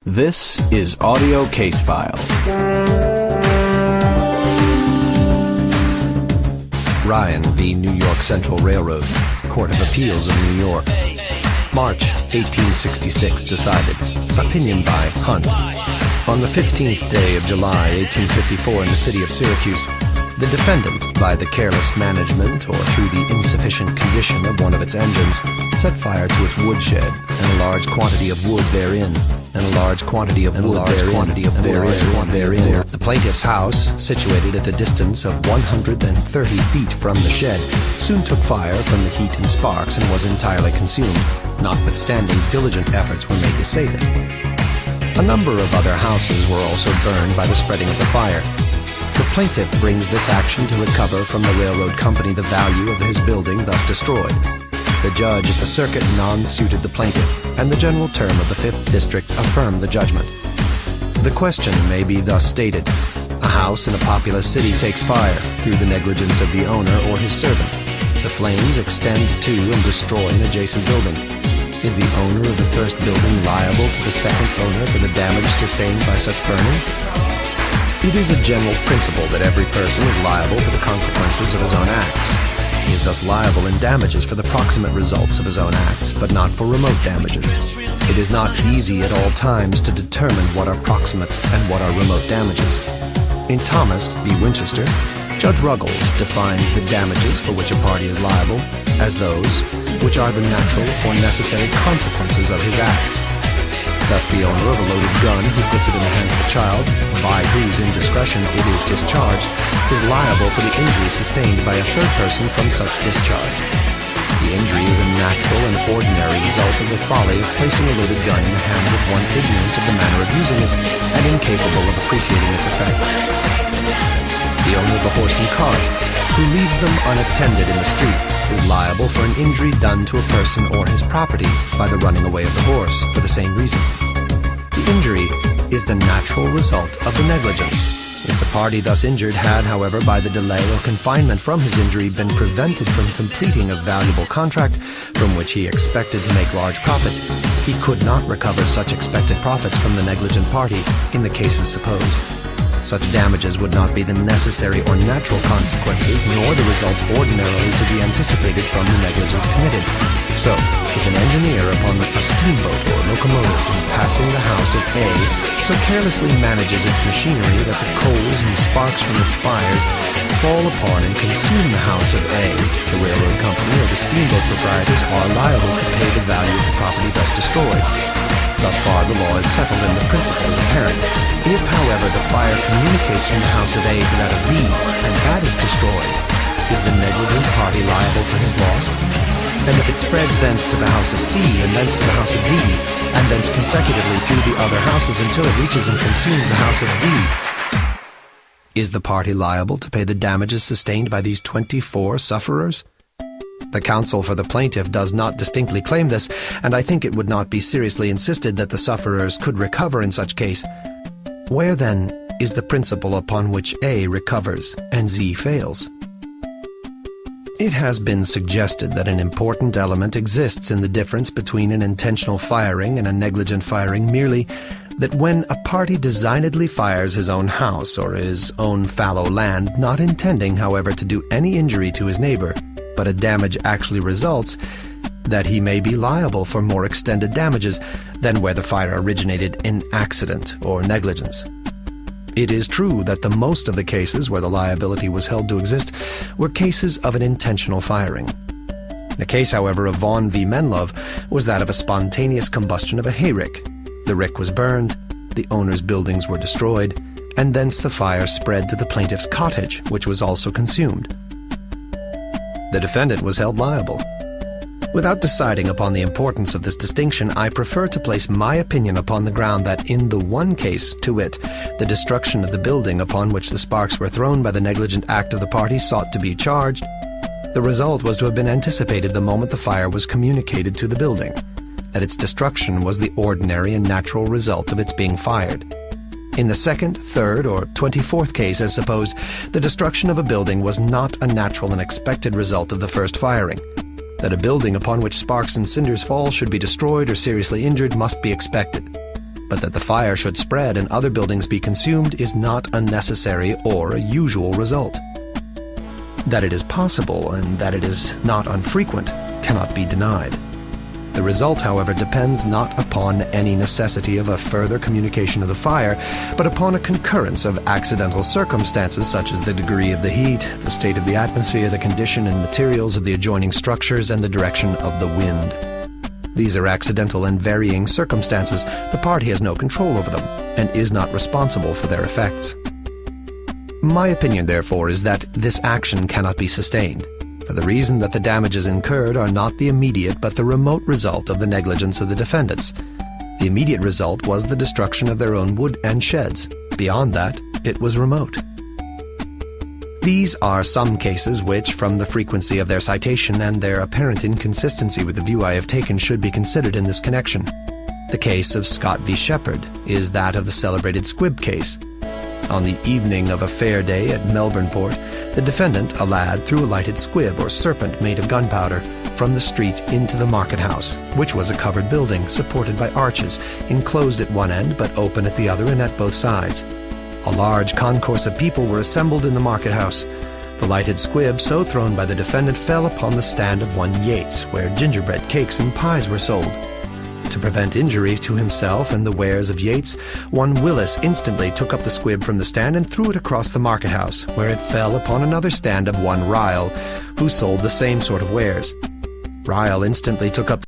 This is Audio Case Files. Ryan v. New York Central Railroad, Court of Appeals of New York. March 1866 decided. Opinion by Hunt. On the 15th day of July 1854 in the city of Syracuse, the defendant, by the careless management or through the insufficient condition of one of its engines, set fire to its woodshed, and a large quantity of wood therein, The plaintiff's house, situated at a distance of 130 feet from the shed, soon took fire from the heat and sparks and was entirely consumed, notwithstanding diligent efforts were made to save it. A number of other houses were also burned by the spreading of the fire. The plaintiff brings this action to recover from the railroad company the value of his building thus destroyed. The judge at the circuit non-suited the plaintiff, and the general term of the 5th District affirmed the judgment. The question may be thus stated. A house in a populous city takes fire through the negligence of the owner or his servant. The flames extend to and destroy an adjacent building. Is the owner of the first building liable to the second owner for the damage sustained by such burning? It is a general principle that every person is liable for the consequences of his own acts. He is thus liable in damages for the proximate results of his own acts, but not for remote damages. It is not easy at all times to determine what are proximate and what are remote damages. In Thomas v. Winchester, Judge Ruggles defines the damages for which a party is liable as those which are the natural or necessary consequences of his acts. Thus, the owner of a loaded gun who puts it in the hands of a child, by whose indiscretion it is discharged, is liable for the injury sustained by a third person from such discharge. The injury is a natural and ordinary result of the folly of placing a loaded gun in the hands of one ignorant of the manner of using it and incapable of appreciating its effects. The owner of a horse and cart, who leaves them unattended in the street, is liable for an injury done to a person or his property by the running away of the horse for the same reason. The injury is the natural result of the negligence. If the party thus injured had, however, by the delay or confinement from his injury been prevented from completing a valuable contract from which he expected to make large profits, he could not recover such expected profits from the negligent party in the cases supposed. Such damages would not be the necessary or natural consequences, nor the results ordinarily to be anticipated from the negligence committed. So, if an engineer upon a steamboat or locomotive in passing the house of A so carelessly manages its machinery that the coals and sparks from its fires fall upon and consume the house of A, the railroad company or the steamboat proprietors are liable to pay the value of the property thus destroyed. Thus far, the law is settled and the principle is apparent. If, however, the fire communicates from the house of A to that of B, and that is destroyed, is the negligent party liable for his loss? And if it spreads thence to the house of C, and thence to the house of D, and thence consecutively through the other houses until it reaches and consumes the house of Z, is the party liable to pay the damages sustained by these 24 sufferers? The counsel for the plaintiff does not distinctly claim this, and I think it would not be seriously insisted that the sufferers could recover in such case. Where, then, is the principle upon which A recovers and Z fails? It has been suggested that an important element exists in the difference between an intentional firing and a negligent firing merely that when a party designedly fires his own house or his own fallow land, not intending, however, to do any injury to his neighbor, but a damage actually results, that he may be liable for more extended damages than where the fire originated in accident or negligence. It is true that the most of the cases where the liability was held to exist were cases of an intentional firing. The case, however, of Vaughn v. Menlove was that of a spontaneous combustion of a hayrick. The rick was burned, the owner's buildings were destroyed, and thence the fire spread to the plaintiff's cottage, which was also consumed. The defendant was held liable. Without deciding upon the importance of this distinction, I prefer to place my opinion upon the ground that in the one case, to wit, the destruction of the building upon which the sparks were thrown by the negligent act of the party sought to be charged, the result was to have been anticipated the moment the fire was communicated to the building, that its destruction was the ordinary and natural result of its being fired. In the second, third, or 24th case, as supposed, the destruction of a building was not a natural and expected result of the first firing. That a building upon which sparks and cinders fall should be destroyed or seriously injured must be expected. but that the fire should spread and other buildings be consumed is not a necessary or a usual result. That it is possible and that it is not unfrequent cannot be denied. The result, however, depends not upon any necessity of a further communication of the fire, but upon a concurrence of accidental circumstances such as the degree of the heat, the state of the atmosphere, the condition and materials of the adjoining structures, and the direction of the wind. These are accidental and varying circumstances. The party has no control over them, and is not responsible for their effects. My opinion, therefore, is that this action cannot be sustained, for the reason that the damages incurred are not the immediate but the remote result of the negligence of the defendants. The immediate result was the destruction of their own wood and sheds. Beyond that, it was remote. These are some cases which, from the frequency of their citation and their apparent inconsistency with the view I have taken, should be considered in this connection. The case of Scott v. Shepherd is that of the celebrated squib case. On the evening of a fair day at Melbourneport, the defendant, a lad, threw a lighted squib or serpent made of gunpowder from the street into the market house, which was a covered building supported by arches, enclosed at one end but open at the other and at both sides. A large concourse of people were assembled in the market house. The lighted squib so thrown by the defendant fell upon the stand of one Yates, where gingerbread cakes and pies were sold. To prevent injury to himself and the wares of Yates, one Willis instantly took up the squib from the stand and threw it across the market house, where it fell upon another stand of one Ryle, who sold the same sort of wares. Ryle instantly took up